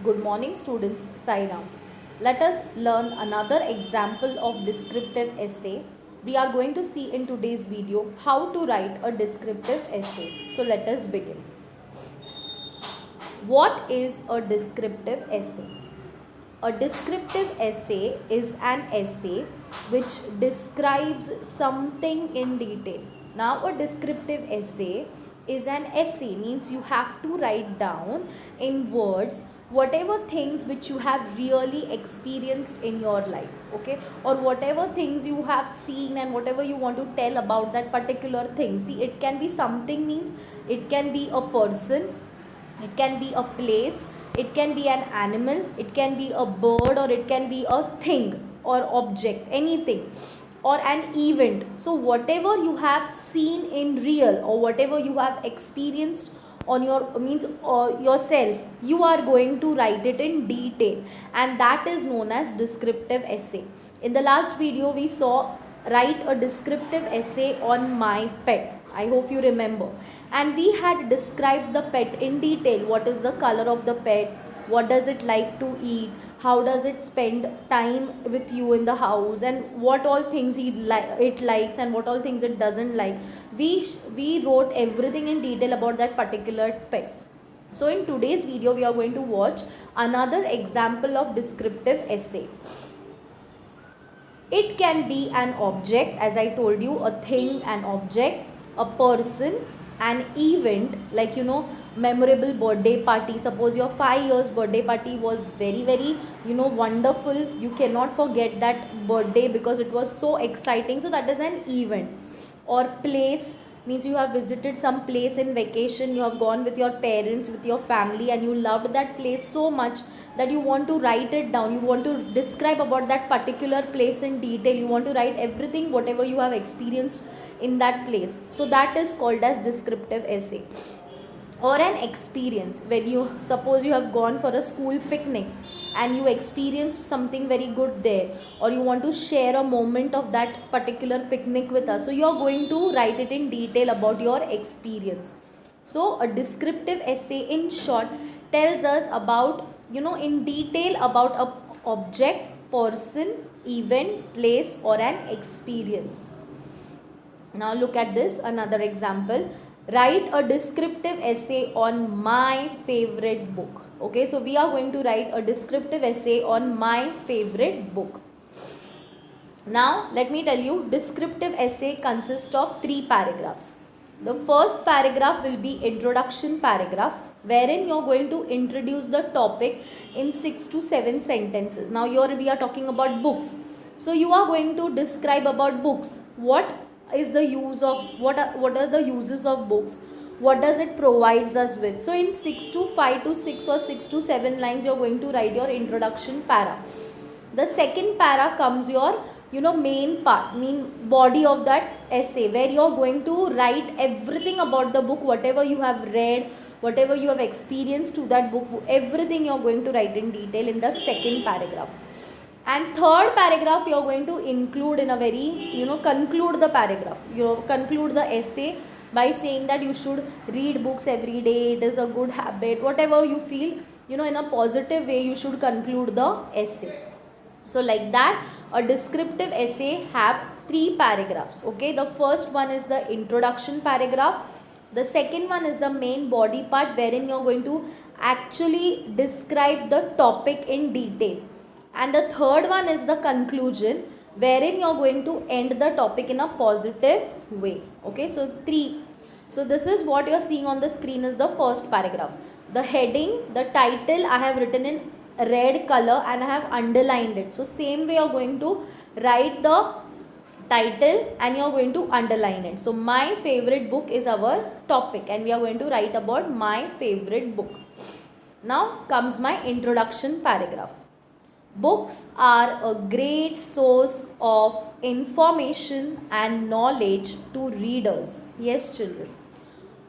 Good morning students, Sai Ram. Let us learn another example of descriptive essay. We are going to see in today's video how to write a descriptive essay. So let us begin. What is a descriptive essay? A descriptive essay is an essay which describes something in detail. Now, a descriptive essay is an essay, means you have to write down in words whatever things which you have really experienced in your life, okay, or whatever things you have seen and whatever you want to tell about that particular thing. See, it can be something, means it can be a person, it can be a place, it can be an animal, it can be a bird, or it can be a thing or object, anything, or an event. So whatever you have seen in real or whatever you have experienced on your means yourself, you are going to write it in detail, and that is known as descriptive essay. In the last video we saw write a descriptive essay on my pet. I hope you remember. And we had described the pet in detail. What is the color of the pet? What does it like to eat? How does it spend time with you in the house? And what all things it likes and what all things it doesn't like. We wrote everything in detail about that particular pet. So in today's video we are going to watch another example of descriptive essay. It can be an object, as I told you, a thing, an object, a person, an event, like memorable birthday party. Suppose your 5 years birthday party was very wonderful. You cannot forget that birthday because it was so exciting. So that is an event. Or place, means you have visited some place in vacation, you have gone with your parents, with your family, and you loved that place so much that you want to write it down, you want to describe about that particular place in detail, you want to write everything whatever you have experienced in that place. So that is called as descriptive essay. Or an experience, when you suppose you have gone for a school picnic and you experienced something very good there, or you want to share a moment of that particular picnic with us, so you are going to write it in detail about your experience. So a descriptive essay in short tells us about in detail about a object, person, event, place, or an experience. Now look at this, another example. Write a descriptive essay on my favorite book. Okay, so we are going to write a descriptive essay on my favorite book. Now let me tell you, descriptive essay consists of 3 paragraphs. The first paragraph will be introduction paragraph, wherein you are going to introduce the topic in 6 to 7 sentences. Now here we are talking about books. So you are going to describe about books. What is the use of what are the uses of books, what does it provides us with. So in 6 to 5 to 6 or 6 to 7 lines you are going to write your introduction para. The second para comes your main part, mean body of that essay, where you are going to write everything about the book, whatever you have read, whatever you have experienced to that book, everything you are going to write in detail in the second paragraph. And third paragraph you are going to include in a very conclude the paragraph, conclude the essay by saying that you should read books every day, it is a good habit, whatever you feel in a positive way, you should conclude the essay. So like that, a descriptive essay have 3 paragraphs. Okay, the first one is the introduction paragraph, the second one is the main body part, wherein you are going to actually describe the topic in detail, and the third one is the conclusion, wherein you are going to end the topic in a positive way. Okay, so 3. So this is what you are seeing on the screen is the first paragraph. The heading, the title I have written in red color and I have underlined it. So same way you are going to write the title and you are going to underline it. So my favorite book is our topic and we are going to write about my favorite book. Now comes my introduction paragraph. Books are a great source of information and knowledge to readers. Yes, children.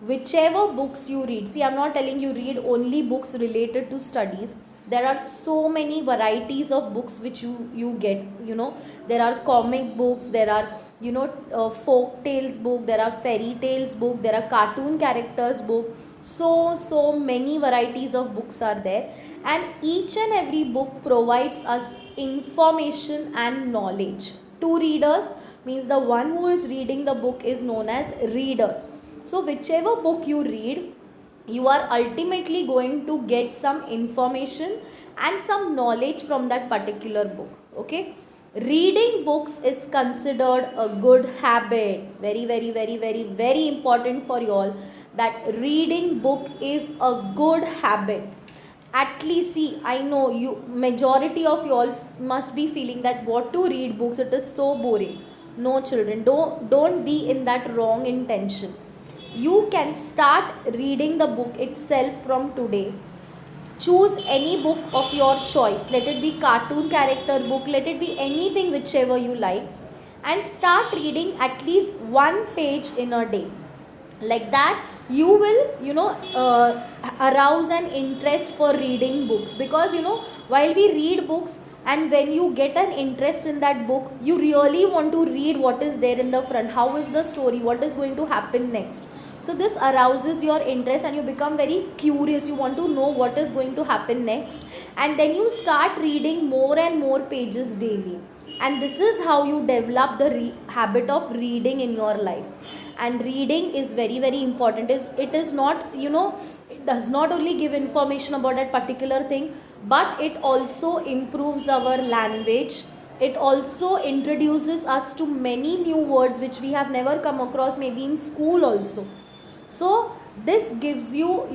Whichever books you read, see, I'm not telling you read only books related to studies. There are so many varieties of books which you get. There are comic books, there are folk tales book, there are fairy tales book, there are cartoon characters book. So many varieties of books are there, and each and every book provides us information and knowledge. Two readers means the one who is reading the book is known as reader. So whichever book you read, you are ultimately going to get some information and some knowledge from that particular book. Okay, reading books is considered a good habit. Very, very, very, very, very important for you all, that reading book is a good habit. At least, see, I know you, majority of you all must be feeling that what to read books, it is so boring. No children, don't be in that wrong intention. You can start reading the book itself from today. Choose any book of your choice, let it be cartoon character book, let it be anything whichever you like, and start reading at least one page in a day. Like that you will arouse an interest for reading books, because while we read books, and when you get an interest in that book, you really want to read what is there in the front, how is the story, what is going to happen next. So this arouses your interest and you become very curious, you want to know what is going to happen next, and then you start reading more and more pages daily, and this is how you develop the habit of reading in your life. And reading is very, very important. It is not, it does not only give information about that particular thing, but it also improves our language. It also introduces us to many new words which we have never come across, maybe in school also. So this gives you,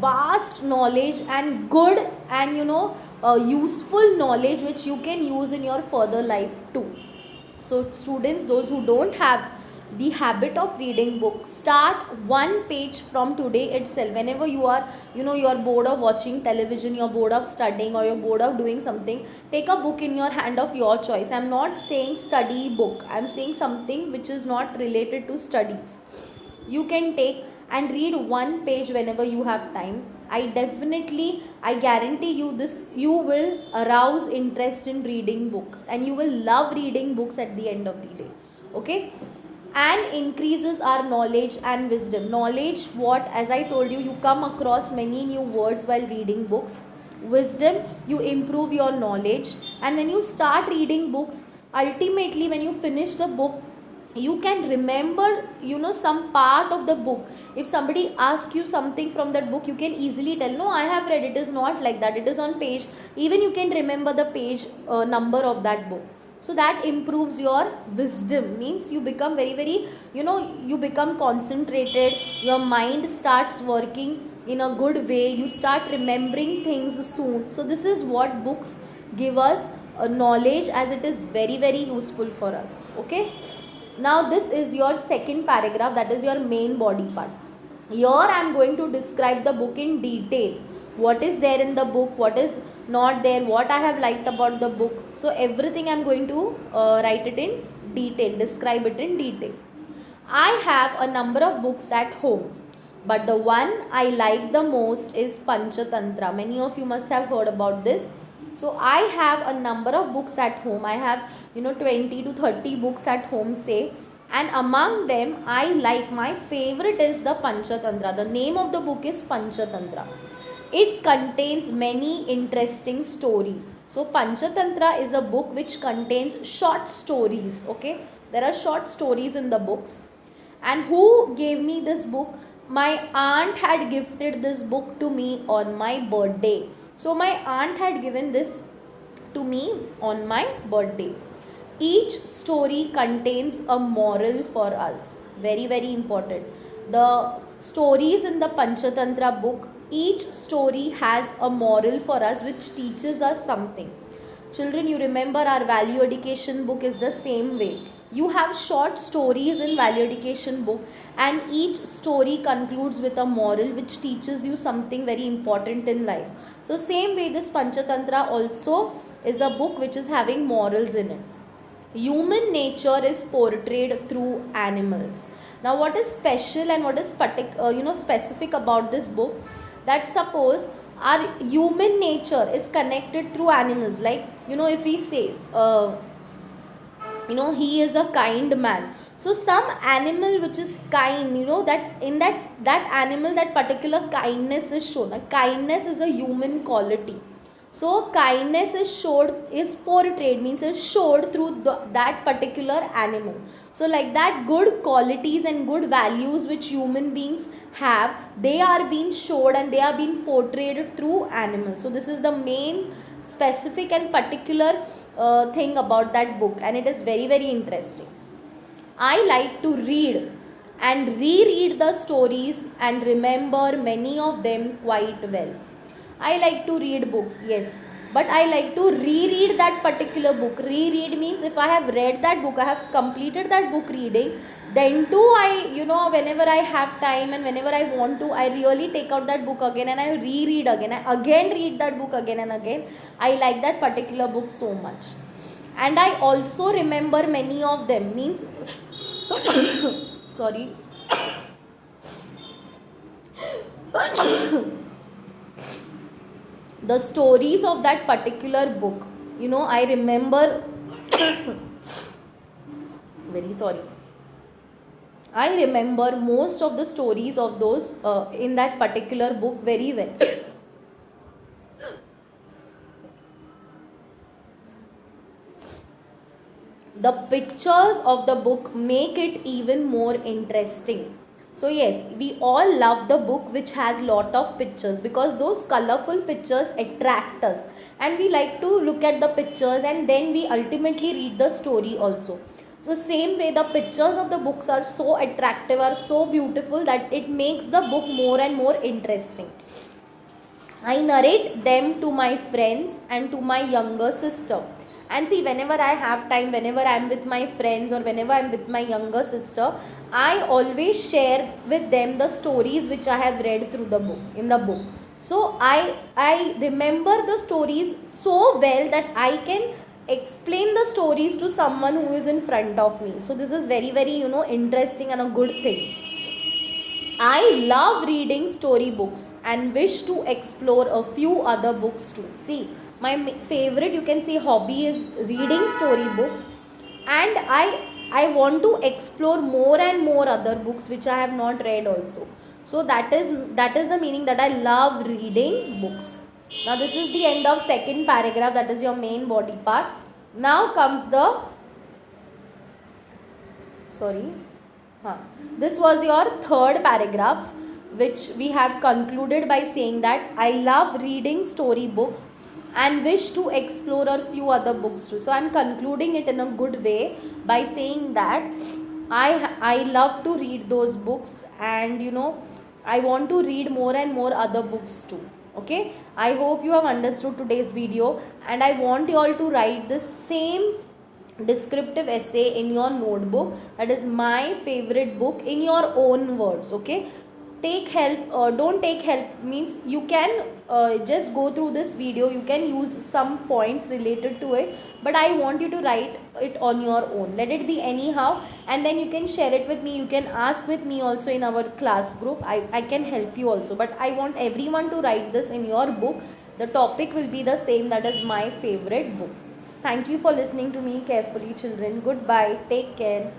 vast knowledge and good and useful knowledge which you can use in your further life too. So students, those who don't have the habit of reading books, start one page from today itself. Whenever you are, you are bored of watching television, you're bored of studying, or you're bored of doing something, take a book in your hand of your choice. I'm not saying study book, I'm saying something which is not related to studies. You can take and read one page whenever you have time. I guarantee you this, you will arouse interest in reading books, and you will love reading books at the end of the day. Okay, and increases our knowledge and wisdom. Knowledge, what, as I told you, you come across many new words while reading books. Wisdom, you improve your knowledge, and when you start reading books, ultimately when you finish the book, you can remember some part of the book. If somebody asks you something from that book, you can easily tell, no, I have read, it is not like that, it is on page, even you can remember the page number of that book. So that improves your wisdom, means you become very, very, you become concentrated, your mind starts working in a good way, you start remembering things soon. So this is what books give us knowledge, as it is very, very useful for us. Okay, now this is your second paragraph, that is your main body part. Here I am going to describe the book in detail. What is there in the book, what is not there, what I have liked about the book. So everything I am going to write it in detail, describe it in detail. I have a number of books at home, but the one I like the most is Panchatantra. Many of you must have heard about this. So I have a number of books at home. I have 20 to 30 books at home, say, and among them I like, my favorite is the Panchatantra. The name of the book is Panchatantra. It contains many interesting stories. So Panchatantra is a book which contains short stories. Okay, there are short stories in the books. And who gave me this book? My aunt had gifted this book to me on my birthday. So my aunt had given this to me on my birthday. Each story contains a moral for us. Very, very important. The stories in the Panchatantra book, each story has a moral for us which teaches us something. Children, you remember our value education book is the same way. You have short stories in value education book, and each story concludes with a moral which teaches you something very important in life. So same way this Panchatantra also is a book which is having morals in it. Human nature is portrayed through animals. Now what is special and what is specific about this book, that suppose our human nature is connected through animals. Like if we say he is a kind man. So some animal which is kind, that in that animal, that particular kindness is shown. Kindness is a human quality. So kindness is portrayed, means is showed through that particular animal. So like that, good qualities and good values which human beings have, they are being showed and they are being portrayed through animals. So this is the main specific and particular thing about that book, and it is very very interesting. I like to read and reread the stories and remember many of them quite well. I like to read books, yes, but I like to reread that particular book. Reread means if I have read that book, I have completed that book reading, then too whenever I have time and whenever I want to, I really take out that book again and I reread again. I again read that book again and again. I like that particular book so much. And I also remember many of them, means sorry. The stories of that particular book, I remember very sorry, I remember most of the stories of those in that particular book very well. The pictures of the book make it even more interesting. So yes, we all love the book which has lot of pictures, because those colorful pictures attract us and we like to look at the pictures, and then we ultimately read the story also. So same way, the pictures of the books are so attractive, are so beautiful, that it makes the book more and more interesting. I narrate them to my friends and to my younger sister. And see, whenever I have time, whenever I am with my friends or whenever I am with my younger sister, I always share with them the stories which I have read through the book, in the book. So I remember the stories so well that I can explain the stories to someone who is in front of me. So this is very very interesting and a good thing. I love reading storybooks and wish to explore a few other books too. See, my favorite, you can say, hobby is reading storybooks, and I want to explore more and more other books which I have not read also. So that is the meaning that I love reading books. Now this is the end of second paragraph, that is your main body part. Now comes the this was your third paragraph, which we have concluded by saying that I love reading storybooks and wish to explore a few other books too. So I am concluding it in a good way by saying that I love to read those books, and I want to read more and more other books too. Okay, I hope you have understood today's video, and I want you all to write the same descriptive essay in your notebook, that is my favorite book, in your own words. Okay, take help, don't take help, means you can just go through this video, you can use some points related to it, but I want you to write it on your own. Let it be anyhow, and then you can share it with me, you can ask with me also in our class group. I can help you also, but I want everyone to write this in your book. The topic will be the same, that is my favorite book. Thank you for listening to me carefully, children. Goodbye. Take care.